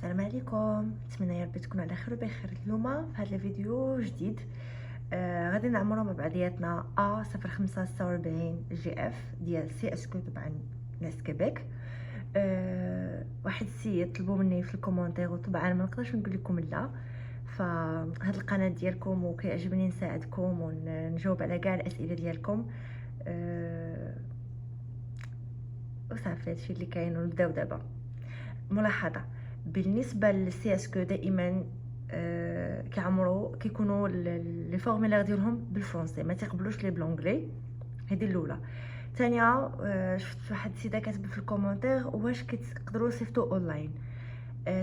السلام عليكم، نتمنى يا ربي تكونوا على خير وبخير. اليوم في هذا الفيديو جديد غادي نعمروا مع بعضياتنا A0546 جي اف ديال سي اس كو، طبعا ناس كيبيك. واحد السيد طلبوا مني في الكومونتير، وطبعا ما نقدرش نقول لكم لا. فهاد القناه ديالكم وكيعجبني نساعدكم ونجاوب على كاع الاسئله ديالكم. وصافي هادشي اللي كاين، ونبداو دابا. ملاحظه بالنسبه للسي اس كو، دائما كيعمروا كيكونوا لي فورمولير ديالهم بالفرنسي، ما تيقبلوش لي بلونغلي. هذه الاولى. ثانيه، شفت واحد السيده كاتبه في الكومونتير واش كتقدروا تصيفطوا اونلاين.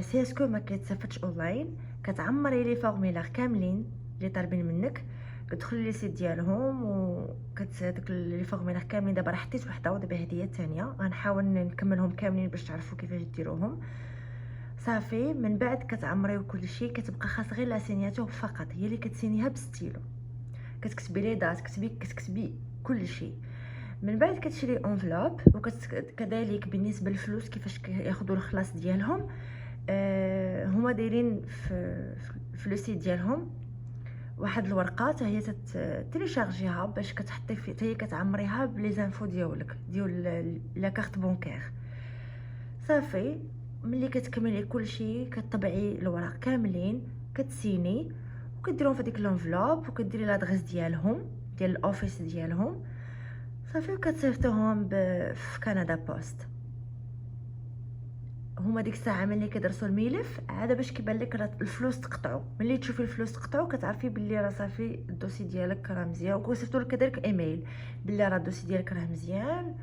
سي اس كو ما كيتصيفطش اونلاين، كتعمري لي فورمولير كاملين اللي طالبين منك، كتدخلي لي سيت ديالهم داك لي فورمولير كاملين. دابا راه حطيت وحده، ودابا هذه هي الثانيه، غنحاول نكملهم كاملين باش تعرفوا كيفاش ديروهم. صافي من بعد كتعمريو كلشي، كتبقى خاص غير لا سيناتور فقط، هي اللي كتسينيها بالستيلو، كتكتبي لي دات، كتكتبي كلشي. من بعد كتشري انفلوب، وكذلك بالنسبه للفلوس كيفاش ياخذوا الخلاص ديالهم. هما دايرين في لو سيت ديالهم واحد الورقه، حتى هي تيليشارجيها باش كتحطي في، حتى هي كتعمريها بلي زانفو ديالك ديال لا كارت بونكير. صافي ملي كتكملي كلشي كطبعي الوراق كاملين، كتسيني وكديرهم في ديك لونفلوب، وكديري لادريس ديالهم ديال الاوفيس ديالهم. صافي وكتصيفطوهم في كندا بوست. هما ديك الساعه ملي كيدرسوا الملف عاد باش كيبان لك الفلوس تقطعوا، ملي تشوفي الفلوس تقطعوا كتعرفي باللي راه صافي الدوسي ديالك راه مزيان، وكيصيفطوا لك كذلك ايميل باللي راه الدوسي ديالك راه مزيان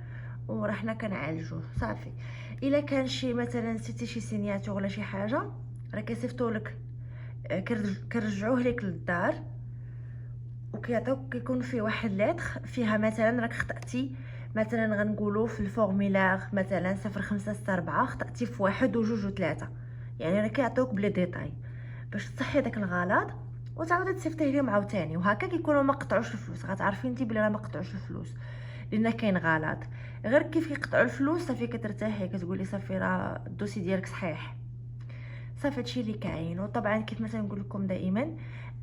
وراه حنا كنعالجوه. صافي الا كان شي مثلا نسيتي شي سينياتور ولا شي حاجه، راه كيصيفطوا لك، كيرجعوه لك للدار، وكيعطيوك كيكون فيه واحد لتر فيها مثلا راك خطأتي، مثلا غنقولوا في الفورمولير مثلا 0564 خطأتي في 1 و2 و3، يعني راه كيعطيوك بلي ديتاي باش تصحي داك الغلط وتعاودي تصيفطيه لهم عاوتاني، وهكا كيكونوا ما قطعوش الفلوس. غتعرفي انت بلي راه ما قطعوش الفلوس لان كاين غلط. غير كيف يقطعوا الفلوس صافي كترتاحي، كتقولي صافي راه الدوسي ديالك صحيح. صافي هادشي اللي كاين. وطبعا كيف ما تنقول لكم دائما،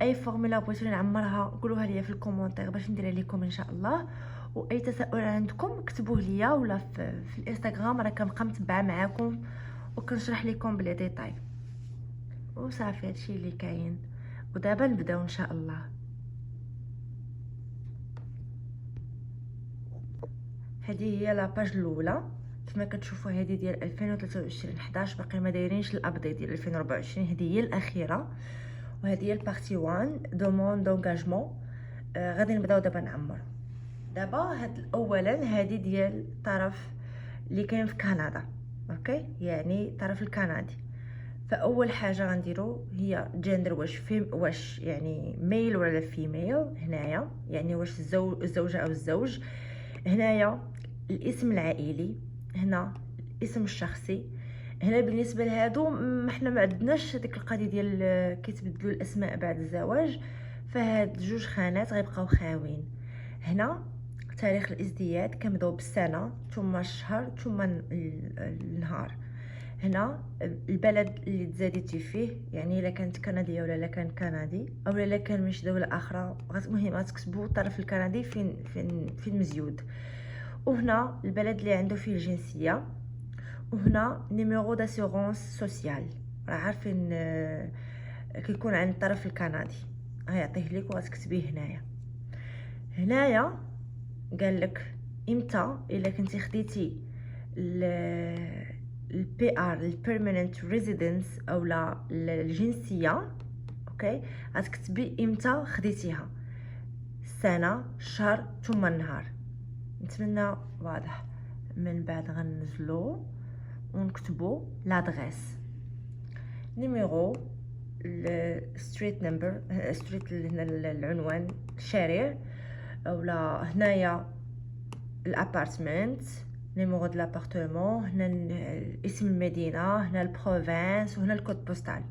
اي فورمولا بغيتو نعمرها قولوها ليا في الكومونتير باش نديرها لكم ان شاء الله. واي تساؤل عندكم كتبوه ليا، ولا في الانستغرام راه كنبقى متبعه معاكم وكنشرح لكم بلي ديتاي. وصافي هادشي اللي كاين، ودابا نبداو ان شاء الله. هذه هي لاباج الاولى كما كتشوفوا، هذه ديال 2023 11، باقي ما دايرينش الابديت ديال 2024، هذه هي الاخيره. وهذه هي البارتي 1 دوموند دونجاجمون. غادي نبداو دابا نعمر. دابا هاد اولا هذه ديال الطرف اللي كاين في كندا، اوكي، يعني الطرف الكندي. فاول حاجه غنديرو هي جندر، واش يعني ميل ولا فيميل. هنايا يعني واش الزوجه او الزوج. هنايا الاسم العائلي، هنا الاسم الشخصي. هنا بالنسبه لهادو حنا ما عندناش ديك القضيه ديال كيتبدلوا الاسماء بعد الزواج، فهاد جوج خانات غيبقاو خاويين. هنا تاريخ الازدياد كنبداو بالسنه، ثم الشهر، ثم النهار. هنا البلد اللي تزاديتي فيه، يعني الا كانت كنديه ولا كان كندي، او الا كان من شي دوله اخرى. المهم غتكتبوا الطرف الكندي فين مزيود. وهنا البلد اللي عنده فيه الجنسيه. وهنا نيميرو داسيغونس سوسيال، راه عارفين كيكون عند الطرف الكندي، غيعطيه لك وغتكتبيه هنايا. هنايا قال لك امتى الا كنتي خديتي البي ار، البيرمننت ريزيدنس او لا الجنسيه، اوكي، غتكتبي امتى خديتيها، السنه، الشهر، ثم النهار. نتمنى واضح. من بعد غنزلو ونكتبو لادريس، نيميرو، الستريت نمبر، ستريت هنا العنوان، الشارع، اولا هنايا الابارتمنت، نيميرو د لابارتمون، هنا اسم المدينه، هنا البروفانس، وهنا الكود بوستال.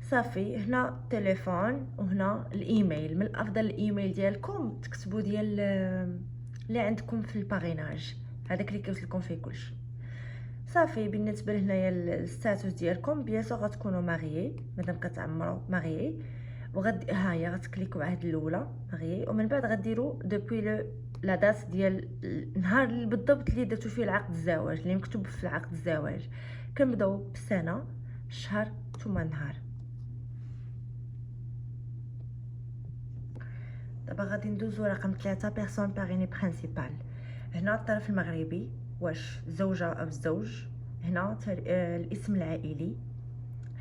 صافي هنا التليفون، وهنا الايميل. من الافضل الايميل ديالكم تكتبوا ديال اللي عندكم في الباغيناج، هذاك اللي قلت لكم فيه كلشي. صافي. بالنسبه لهنايا الستاتوس ديالكم بيان سور غتكونوا ماغيي مادام كتعمروا ماغيي، وغد ها هي غتكليكوا على هاد الاولى ماغيي، ومن بعد غديروا دوبوي لا دات ديال النهار اللي بالضبط اللي درتو فيه العقد الزواج اللي مكتوب في العقد الزواج. كنبداو بالسنه، الشهر ثم النهار. دابا غادي ندوزو رقم 3 بيرسون باريني برينسيبال. هنا الطرف المغربي واش الزوجه او الزوج، هنا الاسم العائلي،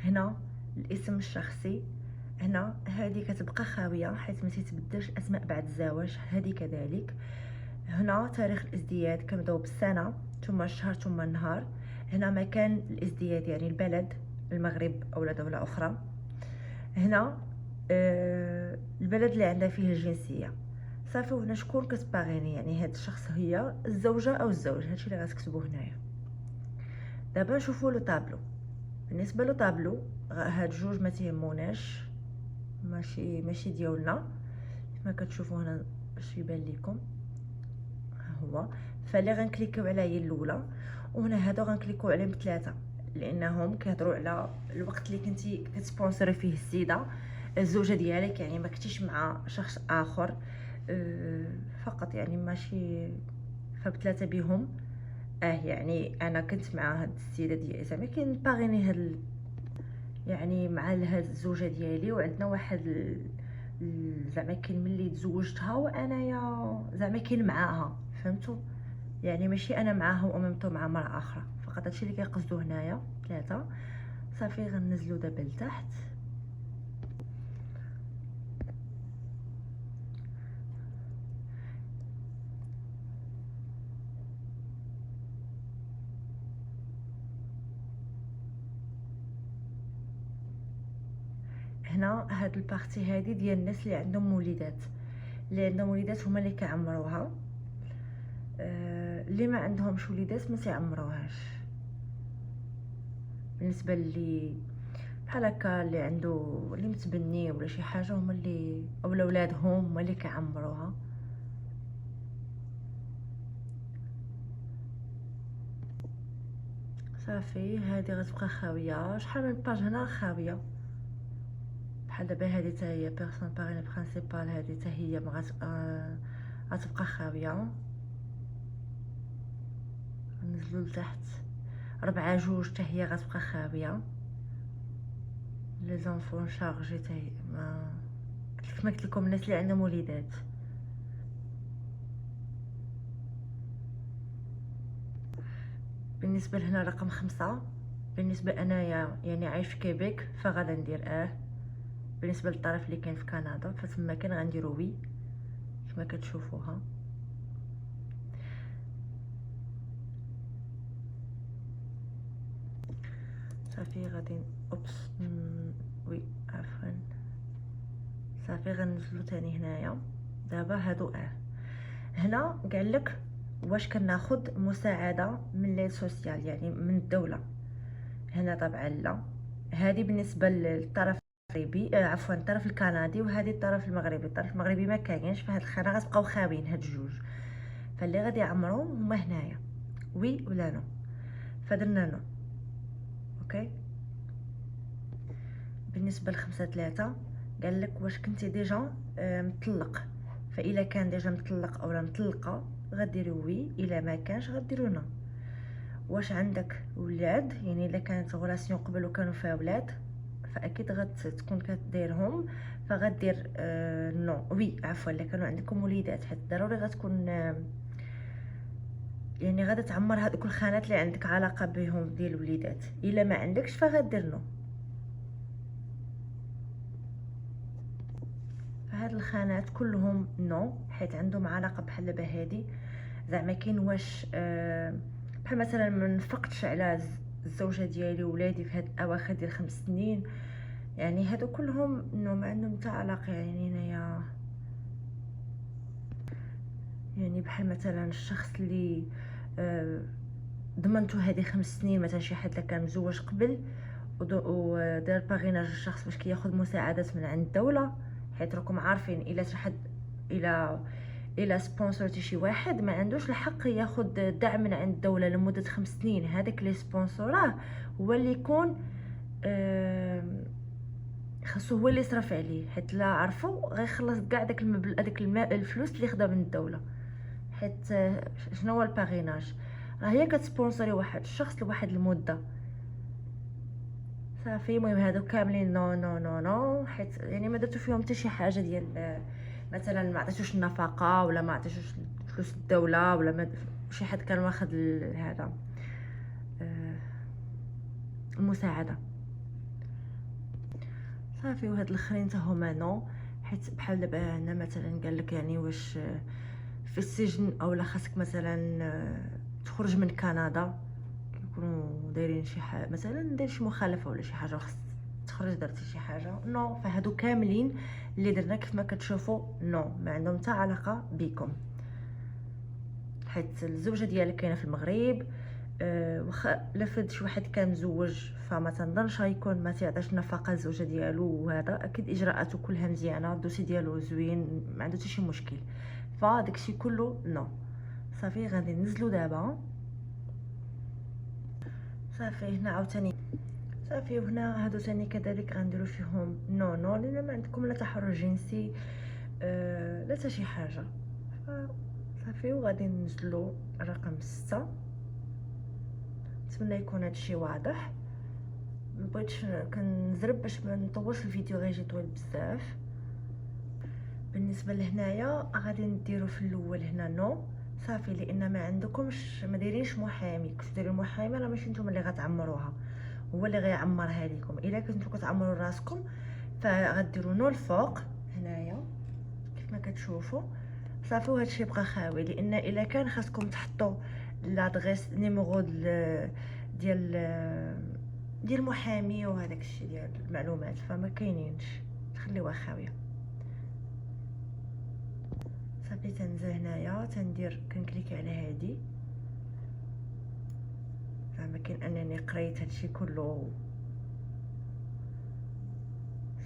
هنا الاسم الشخصي، هنا هذه كتبقى خاويه حيت ما تتبدلش الاسماء بعد الزواج، هذه كذلك. هنا تاريخ الازدياد، كنبداو بالسنه ثم الشهر ثم النهار. هنا مكان الازدياد يعني البلد، المغرب او دوله اخرى. هنا البلد اللي عندها فيه الجنسيه. صافي. وهنا شكون كتباغيني، يعني هاد الشخص هي الزوجه او الزوج، هادشي اللي غتكتبوه هنايا. دابا نشوفوا لو طابلو. بالنسبه لو طابلو هاد جوج ما تيهموناش، ماشي ديالنا. كما كتشوفوا هنا باش يبان لكم ها هو. فاللي غنكليكيو على هي الاولى، وهنا هادو غنكليكيو عليهم بثلاثه لانهم كيهضروا على الوقت اللي كنتي كتسبونسوري فيه السيده الزوجه ديالك، يعني ما كنتيش مع شخص اخر فقط، يعني ماشي. فبثلاثه بهم يعني انا كنت مع هاد السيده ديالي زعما كاين باغيني هاد يعني مع هاد الزوجه ديالي، وعندنا واحد زعما كاين ملي تزوجتها وانايا زعما كاين معاها، فهمتوا؟ يعني ماشي انا معاها واممتو مع مرأة اخرى فقط. هادشي اللي كيقصدو هنايا ثلاثه. صافي غننزلو دابا لتحت. هنا هاد البارتي هادي ديال الناس اللي عندهم وليدات، هما اللي كيعمروها. اللي ما عندهمش وليدات ما تيعمروهاش. بالنسبه لي بحال هكا اللي عنده اللي متبني ولا شي حاجه هما اللي او اولادهم هما اللي كيعمروها. صافي. هذه غتبقى خاويه، شحال من باج هنا خاويه بحال دابا هذه حتى هي بيرسون بارين برينسيبال، هذه حتى هي غتبقى خاويه. نزلوا لتحت. 4 جوج حتى هي غتبقى خاويه. لي زونفون شارجي حتى هي ما كما قلت لكم الناس اللي عندهم وليدات. بالنسبه لهنا رقم 5، بالنسبه انايا يعني عايش في كيبيك فغادا ندير بالنسبه للطرف اللي كاين في كندا فتما كان غنديرو وي كما كتشوفوها. صافي غادي اوبس وي عفوا. صافي غنزلو تاني هنايا. دابا هادو هنا قالك واش كناخد مساعده من لي سوسيال يعني من الدوله. هنا طبعا لا. هذه بالنسبه للطرف المغربي عفوا الطرف الكندي، وهذه الطرف المغربي. الطرف المغربي ما كاينش فهاد الخانه، غتبقاو خاويين هاد الجوج. فاللي غادي يعمروهم هما هنايا وي ولا نو. فدرنا نو. اوكي. بالنسبه لخمسة 3 قالك واش كنتي ديجا مطلق، فإلا كان ديجا مطلق اولا مطلقه غديروا وي، الا ما كانش غديروا نو. واش عندك ولاد، يعني الا كانت غولاسيون قبل وكانوا فيها ولاد فاكيد غتكون كديرهم، فغدير نو وي عفوا. الا كانوا عندكم وليدات حيت ضروري غتكون يعني غادا تعمر هذوك الخانات اللي عندك علاقه بهم ديال الوليدات. الا ما عندكش فغدير نو. فهاد الخانات كلهم نو حيت عندهم علاقه بحال دابا هادي زعما كاين واش بحال مثلا ما نفقتش على الزوجه ديالي وولادي في هاد الاواخر ديال 5 سنين، يعني هادو كلهم نو ما عندهم حتى علاقه. يعني هنايا يعني بحال مثلا الشخص اللي ضمنتو هذه 5 سنين، مثلا شي حد اللي كان مزوج قبل ودار باغيناج الشخص باش كياخذ مساعدات من عند الدوله، حيت راكم عارفين الا شي حد الى سبونسورتي شي واحد ما عندوش الحق ياخذ دعم من عند الدوله لمده 5 سنين. هذاك اللي سبونسوراه هو اللي يكون خاصو هو اللي يصرف عليه، حيت لا عرفوا غيخلص كاع داك الفلوس اللي خدا من الدوله. حيت شنو هو الباريناج؟ راه هي كتسبونسوري واحد الشخص لواحد المده صافي. المهم هادو كاملين نو نو نو نو، حيت يعني ما درتو فيهم حتى شي حاجه ديال مثلا ما عطيتوش النفقه ولا ما عطيتوش فلوس الدوله ولا ما شي حد كان واخد هذا المساعده صافي. وهاد الاخرين حتى هما نو، حيت بحال دابا هنا مثلا قال لك يعني واش في السجن اولا خاصك مثلا تخرج من كندا، يكونوا دايرين شي حاجه مثلا داير شي مخالفه ولا شي حاجه وخص تخرج درتي شي حاجه نو. فهادو كاملين اللي درنا كيف ما كتشوفوا نو، ما عندهم حتى علاقه بكم، حيت الزوجه ديالك كاينه في المغرب. واخا لفد شي واحد كان مزوج فما تنظنش غيكون ما تيعطيش نفقه الزوجه ديالو، وهذا اكيد اجراءاته كلها مزيانه، الدوسي ديالو زوين، ما عنده حتى شي مشكل. فداكشي كله نو. صافي غادي ننزلوا دابا صافي. هنا عاوتاني صافي، وهنا هادو ثاني كذلك غنديروا فيهم نو نو، لان ما عندكم لا تحرش جنسي لا حتى شي حاجه. صافي وغادي ننزلوا رقم 6. نتمنى يكون هادشي واضح. مبغيتش كنزرب باش ما نطولش الفيديو، غيجي طويل بزاف. بالنسبه لهنايا غادي نديروا في الاول هنا نو صافي، لان ما عندكمش ما دايرينش محامي. كنتو دايرين محامي راه ماشي نتوما اللي غتعمروها، هو اللي غيعمرها لكم. الا كنتو كتعمروا راسكم فغديروا نو الفوق هنايا كيف ما كتشوفوا صافي. وهادشي يبقى خاوي، لان الا كان خاصكم تحطوا لادغيس نيميرو ديال المحامي وهداك الشيء ديال المعلومات، فما كاينينش، تخليوها خاويه صافي. تنزل هنايا تندير كنكليك على هادي، زعما كاين انني قريت هادشي كله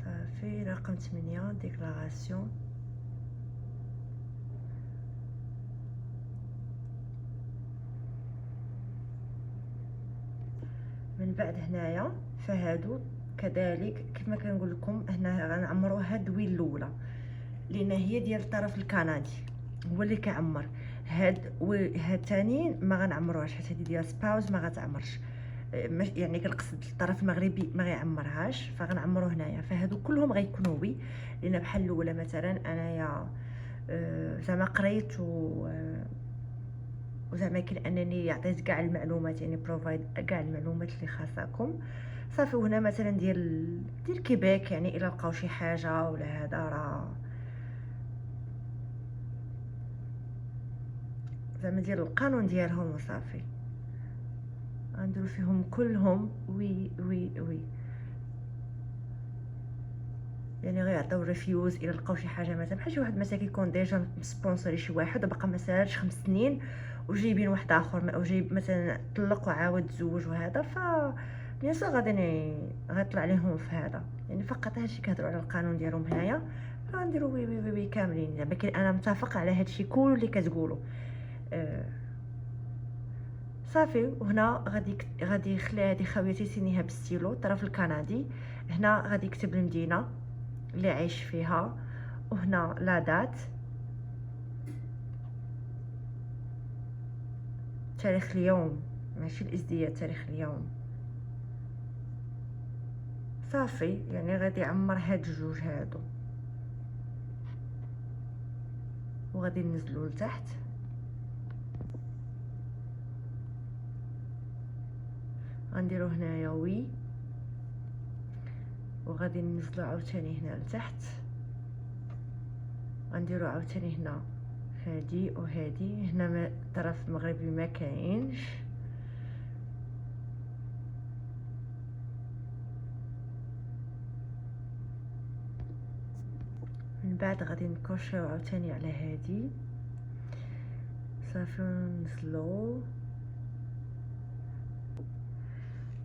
صافي. رقم 8 ديكلاراسيون. من بعد هنايا فهادو كذلك كيف ما كنقول لكم، هنا غنعمروها دوي الاولى لان هي ديال الطرف الكندي، هو اللي كيعمر. هاد الثانيين ما غنعمروهاش، حيت هذه ديال سباوز ما غتعمرش، يعني كنقصد الطرف المغربي ما غيعمرهاش، فغنعمرو هنايا. فهادو كلهم غيكونوا وي، لان بحال الاولى مثلا انايا زعما قريت وزعما كاين انني عطيت كاع المعلومات، يعني بروفايد كاع المعلومات اللي خاصكم صافي. وهنا مثلا ديال كيبيك، يعني الا لقاو شي حاجه ولا هذا راه زعما ديال القانون ديالهم وصافي. غنديرو فيهم كلهم وي وي وي، يعني غيعطيو ريفيوز الا لقاو شي حاجه مثلا بحال شي واحد مثلا كيكون ديجا سبونسوري شي واحد وبقى ما سالش 5 سنين وجايبين واحد اخر، او جايب مثلا طلق وعاود تزوج وهذا، ف بيان سور غيطلع عليهم في هذا. يعني فقط هادشي كيهضروا على القانون ديالهم هنايا، غنديرو وي وي وي, وي كاملين. زعما كاين انا متفق على هادشي كل اللي كتقولوا صافي. وهنا غادي يخلي هذه خاويتي سينيها بالستيلو الطرف الكندي. هنا غادي يكتب المدينه اللي عايش فيها، وهنا لا دات، تاريخ اليوم ماشي الازدياد، تاريخ اليوم صافي. يعني غادي يعمر هاد الجوج هادو، وغادي ننزلو لتحت. غنديرو هنايا وي، وغادي ننزلو عاوتاني هنا لتحت. غنديرو عاوتاني هنا هادي وهادي. هنا الطرف المغربي ما كاينش. من بعد غادي نكوشيو عاوتاني على هادي صافي. ننزلو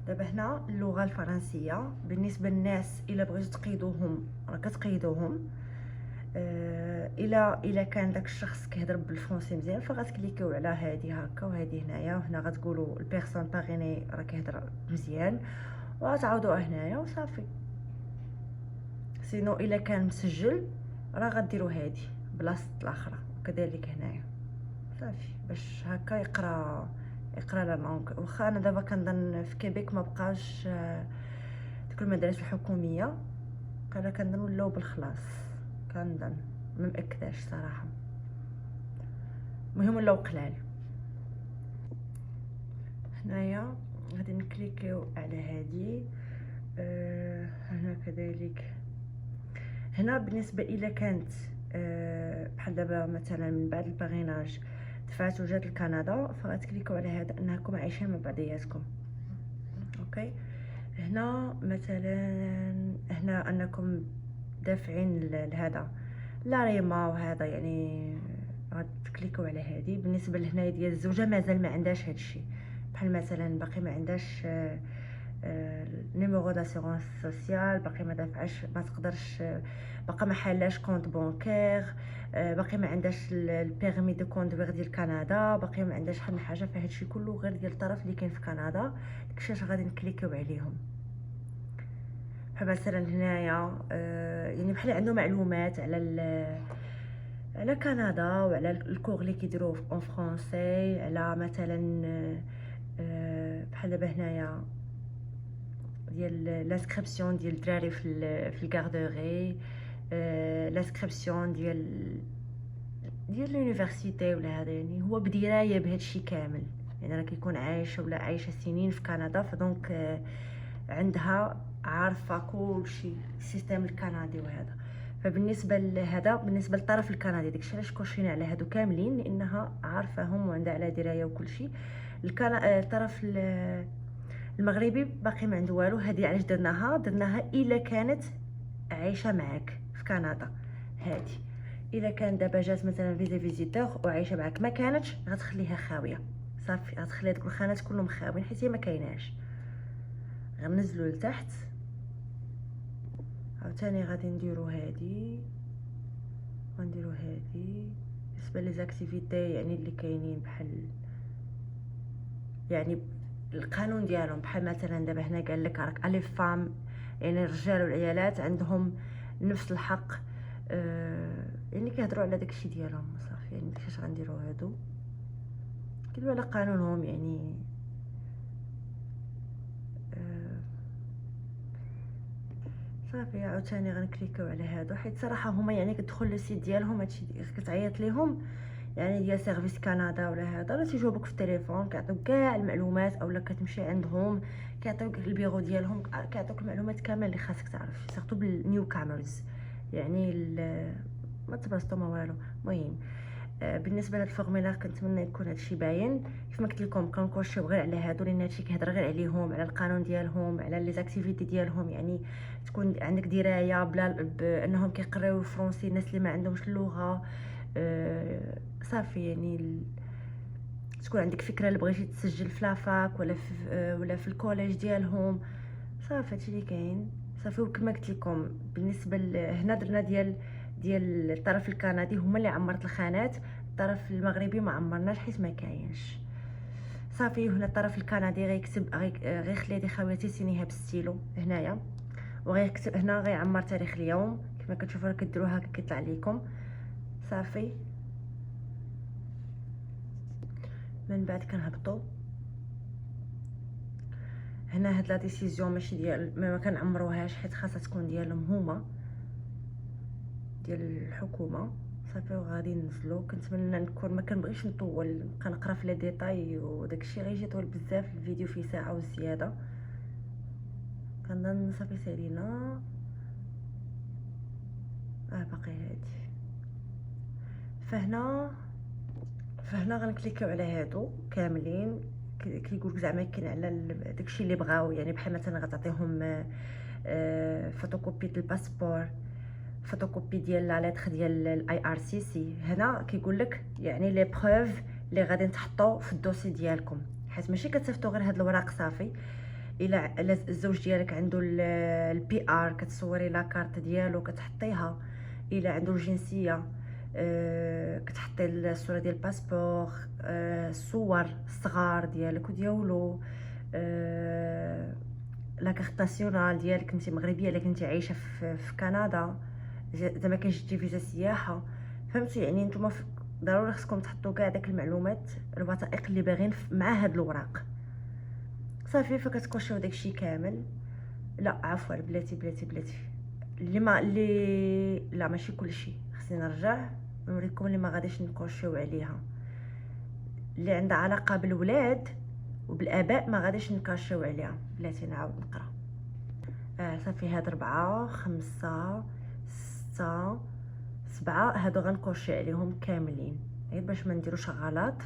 دابا هنا اللغه الفرنسيه بالنسبه للناس الا بغيتو تقيدوهم راه كتقيدوهم. الا كان داك الشخص كيهضر بالفرونسي مزيان فغتكليكيو على هادي هكا وهادي هنايا، وهنا غتقولوا البيرسون باغيني راه كيهضر مزيان وغتعاودوها هنايا وصافي. سينو الا كان مسجل راه غديروا هادي بلاصه الاخرى وكذلك هنايا صافي، باش هكا يقرا لا لونغ. واخا انا دابا كنظن في كيبيك ما بقاش ديك المدارس الحكوميه، انا كنظن ولاو بالخلاص، كنظن ما مأكداش صراحه، المهم ولاو قلال. هنايا غادي نكليكيو على هادي. هنا كذلك، هنا بالنسبه الى كانت بحال دابا مثلا من بعد الباغيناج دفعتو جات لكندا فغتكليكو على هذا انكم عايشين مع بعضياتكم. اوكي، هنا مثلا هنا انكم دافعين لهذا لا ريما وهذا، يعني غتكليكو على هذه. بالنسبه لهنايا ديال الزوجه مازال ما عندهاش هادشي، بحال مثلا باقي ما عندهاش نيميرو داسيغونس سوسيال، باقي ما دافعاش، ما تقدرش، باقا ما حلاش كونط بونكير، باقي ما عندهاش البيرمي دو كوندوير ديال كندا، باقي ما عندهاش حتى حاجه. فهادشي كله غير ديال الطرف اللي كاين في كندا، داكشي اش غادي نكليكيو عليهم. بحال مثلا هنايا يعني بحال عنده معلومات على كندا وعلى الكور اللي كيديروه اون فرونسي، على مثلا بحال دابا هنايا ديال لانسكريبسيون ديال الدراري في الكاردوري، لانسكريبسيون ديال لونيفرسيتي ولا هذا. يعني هو بدرايه بهادشي كامل، يعني راه كيكون عايش ولا عايشه سنين في كندا، فدونك عندها عارفه كلشي السيستم الكندي وهذا. فبالنسبه لهذا، بالنسبه للطرف الكندي داكشي علاش كوشينا على هادو كاملين، لانها عارفاهم وعندها على درايه وكلشي. الطرف المغربي باقي ما عنده والو. هذه علاش درناها الا كانت عايشه معاك في كندا. هذه الا كان دابا جات مثلا فيزيتور وعايشه معاك، ما كانتش غتخليها خاويه صافي، غتخلي هذوك الخانات كلهم خاويين حيت هي ما كايناش. غنزلوا لتحت عاوتاني غادي نديرو هادي، غنديرو هادي بالنسبه لي زاكتيفيتي، يعني اللي كاينين بحال يعني القانون ديالهم. بحال مثلا دابا هنا قال لك راك الي فام، يعني الرجال والعيالات عندهم نفس الحق، يعني كيهضروا على داكشي ديالهم صافي. يعني داكشي غنديرو هادو كيدوي على قانونهم يعني. صافي عاوتاني غنكليكيو على هادو، حيت صراحه هما يعني كتدخل للسيت ديالهم هادشي كتعيط ليهم يعني ديال سيرفيس كندا ولا هذا، راه تيجاوبوك في التليفون كيعطيوك كاع المعلومات، اولا كتمشي عندهم كيعطيوك البيرو ديالهم، كيعطيوك المعلومات كامله اللي خاصك تعرف، سيرتو بالنيو كامرز يعني ما تبرزتو ما والو. المهم بالنسبه لهاد الفورميلار كنتمنى يكون هادشي باين. كيف ما قلت لكم كنكوشيو غير على هادو لان هادشي كيهضر غير عليهم، على القانون ديالهم، على لي زاكتيفيتي ديالهم. يعني تكون عندك درايه بلا بانهم كيقراو الفرنسي الناس اللي ما عندهمش اللغه. صافي يعني تكون عندك فكره اللي بغيتي تسجل في لافاك ولا في الكوليج ديالهم. صافي هادشي اللي كاين صافي. وكما قلت لكم بالنسبه هنا درنا ديال الطرف الكندي هما اللي عمرت الخانات، الطرف المغربي ما عمرناش حيت ما كاينش. صافي هنا الطرف الكندي غيكتب غيخلي هذه خواتي سينيها بالستيلو هنايا، وغيكتب هنا غيعمر تاريخ اليوم. كما كتشوفوا راه كديروها هكا كيطلع لكم صافي. من بعد كنهبطوا هنا. هاد لا ديسيزيون ماشي ديال ما كنعمروهاش حيت خاصها تكون ديالهم هما ديال الحكومه صافي. وغادي ننزلوا. كنتمنى نكون ما كنبغيش نطول نبقى نقرا في لي ديتاي وداكشي غيجي طويل بزاف، الفيديو فيه ساعه وزياده. كنظن صافي سالينا باقي هادي. فهنا غنكليكيو على هادو كاملين. كيقولك زعما كاين على داكشي اللي بغاو، يعني بحال مثلا غتعطيهم فوتوكوبي ديال الباسبور، فوتوكوبي ديال لا ليتر ديال الاي ار سي سي. هنا كيقول لك يعني لي بروف اللي غادي تحطوا في الدوسي ديالكم، حيت ماشي كتصيفطوا غير هاد الوراق صافي. الا الزوج ديالك عنده البي ار كتصوري لا كارت ديالو كتحطيها، الا عنده الجنسيه كتحطي الصوره ديال الباسبور، الصور الصغار ديالك وديالو، لا كارت ناسيونال ديالك انت مغربيه الا كنتي عايشه في كندا، زعما كاين جبتي فيزا سياحه، فهمتوا؟ يعني نتوما ضروري خصكم تحطوا كاع داك المعلومات، الوثائق اللي باغيين مع هاد الوراق. صافي فكتكوشيو داكشي كامل. لا عفوا بلاتي اللي لا ماشي كلشي، خصني نرجع نوريكم اللي ما غاديش نكوشيو عليها. اللي عندها علاقه بالولاد وبالاباء ما غاديش نكاشيو عليها. بلاتي نعاود نقرا. صافي هاد 4 5 6 7 هادو غنكوشي عليهم كاملين غير باش ما نديروش غلط.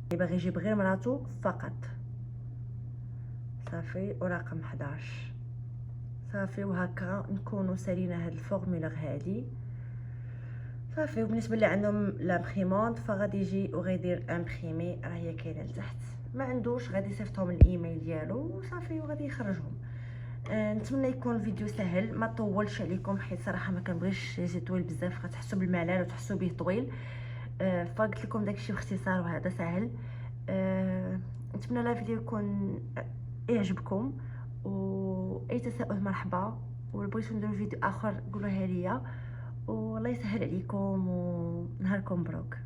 اللي باغي يجيب غير مراتو فقط. صافي ورقم 11. صافي وهكا نكونوا سالينا هاد الفورمولير هادي. صافي وبالنسبه اللي عندهم لامبريمونط فغادي يجي وغيدير امبريمي، راه هي كاينه لتحت. ما عندوش غادي يصيفطهم الايميل ديالو وصافي وغادي يخرجهم. نتمنى يكون الفيديو سهل ما طولش عليكم، حيت صراحه ما كنبغيش يجي طويل بزاف غتحسوا بالملل وتحسوا به طويل. فقلت لكم داكشي باختصار وهذا سهل. نتمنى الفيديو يكون يعجبكم، واي تساؤل مرحبا، وبغيتو نديرو فيديو اخر قولوها ليا، والله يسهل عليكم ونهاركم مبروك.